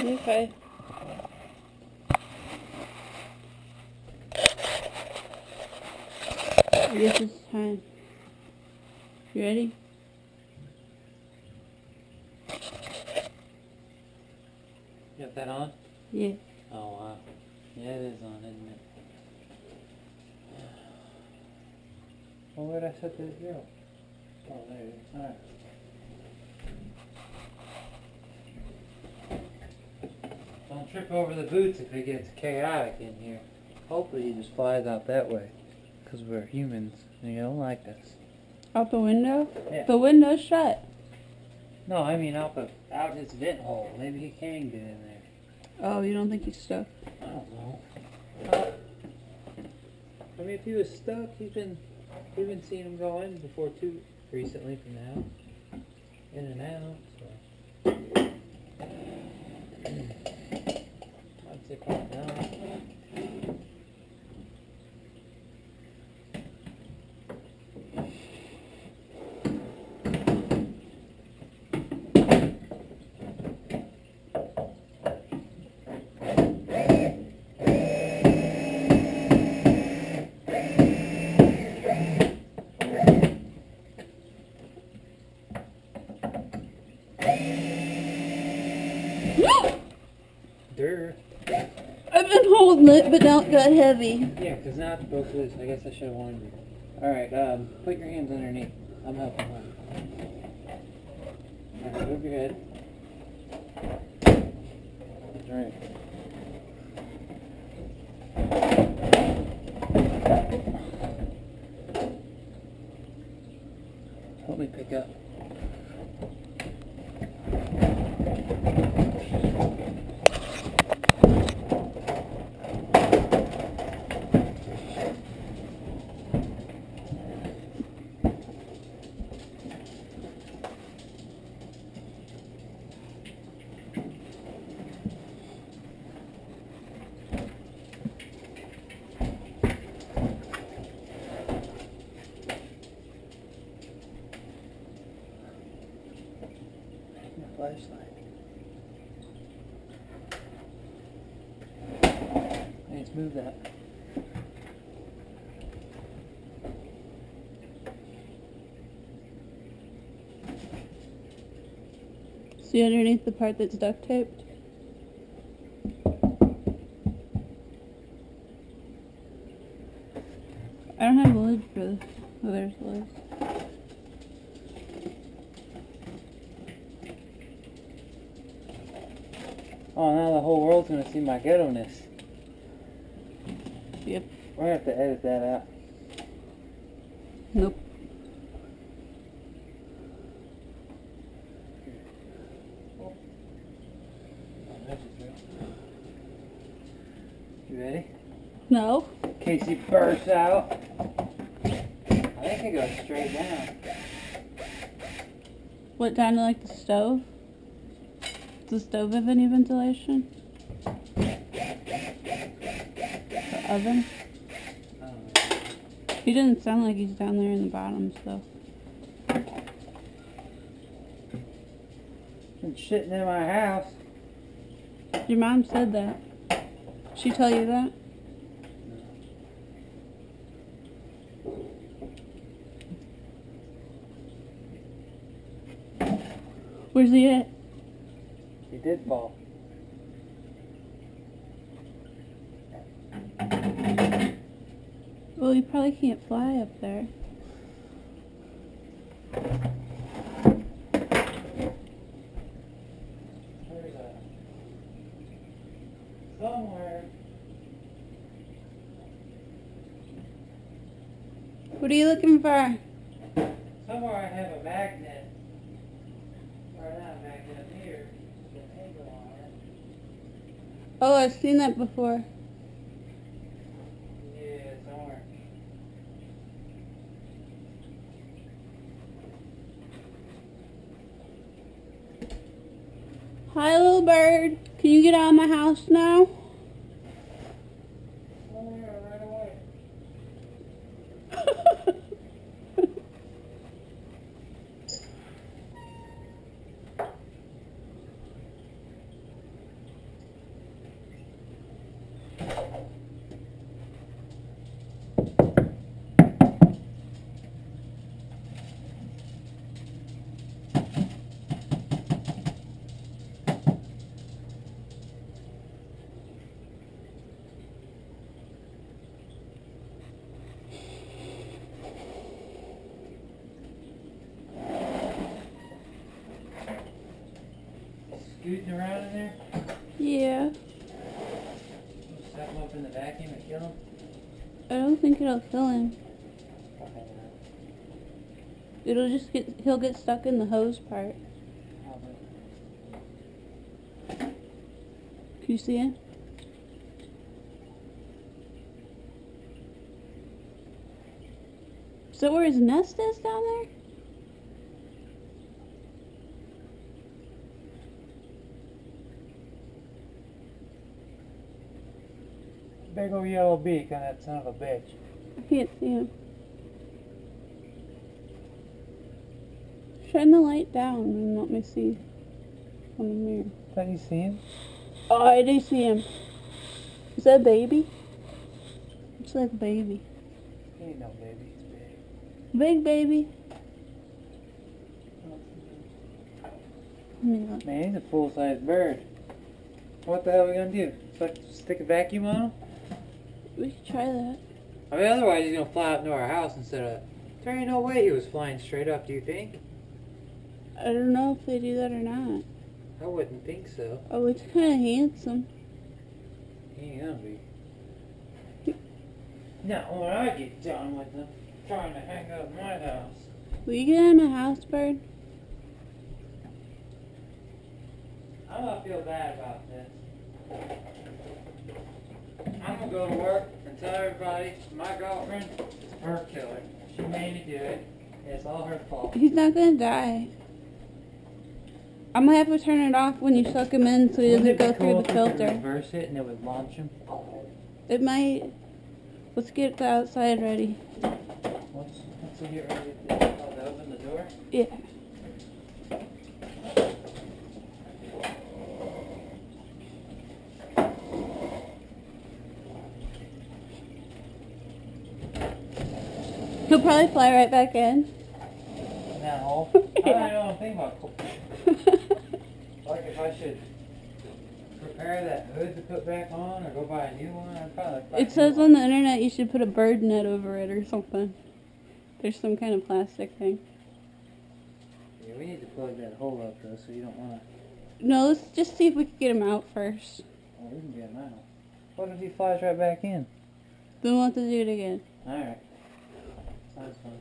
Okay. I guess it's time. You ready? You got that on? Yeah. Oh wow. Yeah, it is on, isn't it? Well, where'd I set this drill? Oh, there it is. Alright. Don't trip over the boots if it gets chaotic in here. Hopefully he just flies out that way. Because we're humans and you don't like us. Out the window? Yeah. The window's shut. No, I mean out his vent hole. Maybe he can get in there. Oh, you don't think he's stuck? I don't know. I mean, if he was stuck, we've been seeing him go in before too recently from the house. In and out, so. I'd say probably not. Durr. I've been holding it, but now it got heavy. Yeah, because now it's broke loose. I guess I should have warned you. Alright, put your hands underneath. I'm helping him. Alright, move your head. Alright. Help me pick up. Flashlight. Let's move that. See underneath the part that's duct taped? I don't have a lid for this. Oh, there's the lid. Oh, now the whole world's gonna see my ghetto-ness. Yep. We're gonna have to edit that out. Nope. You ready? No. In case he bursts out. I think it goes straight down. What, down to like the stove? Does the stove have any ventilation? The oven? I don't know. He doesn't sound like he's down there in the bottom, so. Been shitting in my house. Your mom said that. She tell you that? Where's he at? He did fall. Well, you probably can't fly up there. Where's that? Somewhere. What are you looking for? Somewhere I have a magnet. Or not a magnet, a mirror. With an angle on it. Oh, I've seen that before. Yeah, somewhere. Hi, little bird. Can you get out of my house now? Oh, yeah, right away. scooting around in there? Yeah. Step him up in the vacuum and kill him? I don't think it'll kill him. It'll just he'll get stuck in the hose part. Can you see him? Is that where his nest is down there? Big old yellow beak on that son of a bitch. I can't see him. Shine the light down and let me see on the mirror. Thought you see him? Oh, I do see him. Is that a baby? Looks like a baby. He ain't no baby, it's big. Big baby. Let me look. Man, he's a full-size bird. What the hell are we gonna do? Stick a vacuum on him? We could try that. I mean, otherwise he's gonna fly up into our house instead of... There ain't no way he was flying straight up, do you think? I don't know if they do that or not. I wouldn't think so. Oh, it's kind of handsome. He ain't gonna be. Not when I get done with him trying to hang up my house. Will you get on a house bird? I'm gonna feel bad about this. I'm gonna go to work and tell everybody my girlfriend is a bird killer. She made me do it. It's all her fault. He's not gonna die. I'm gonna have to turn it off when you suck him in so he doesn't go through the filter. Reverse it and it would launch him. It might. Let's get the outside ready. Once we get ready to open the door. Yeah. He'll probably fly right back in. No. Yeah. I don't think about like if I should prepare that hood to put back on or go buy a new one. I'd probably buy It says on the internet you should put a bird net over it or something. There's some kind of plastic thing. Yeah, we need to plug that hole up though, so you don't want to... No, let's just see if we can get him out first. Oh, we can get him out. What if he flies right back in? Then we'll have to do it again. Alright. Sounds fun.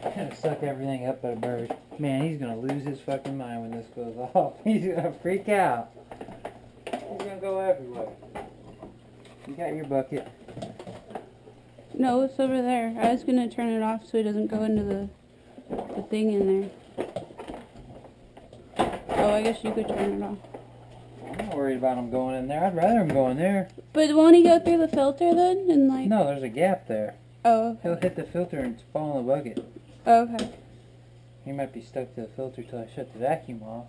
I'm gonna suck everything up at a bird. Man, he's gonna lose his fucking mind when this goes off. He's gonna freak out. He's gonna go everywhere. You got your bucket. No, it's over there. I was gonna turn it off so he doesn't go into the thing in there. Oh, I guess you could turn it off. I'm not worried about him going in there. I'd rather him go in there. But won't he go through the filter then? And like... No, there's a gap there. Oh, okay. He'll hit the filter and fall in the bucket. Oh, okay. He might be stuck to the filter till I shut the vacuum off.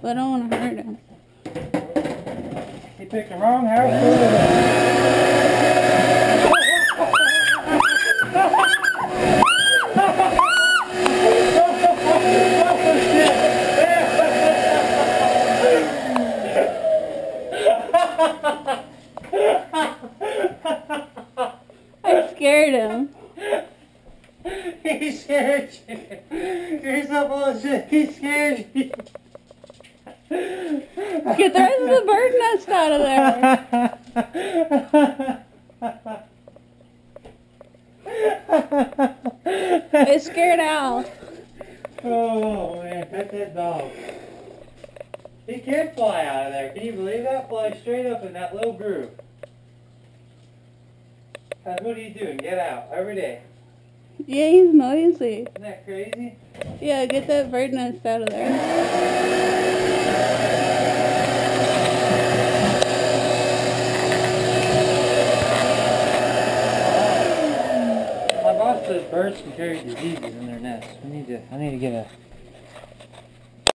But I don't want to hurt him. He picked the wrong house. I scared him. He scared you. You're so bullshit. He scared you. Get the rest of the bird nest out of there. It scared Al. Oh man, pet that dog. He can fly out of there. Can you believe that? Fly straight up in that little groove. What are you doing? Get out every day. Yeah, he's noisy. Isn't that crazy? Yeah, get that bird nest out of there. My boss says birds can carry diseases in their nests. I need to get a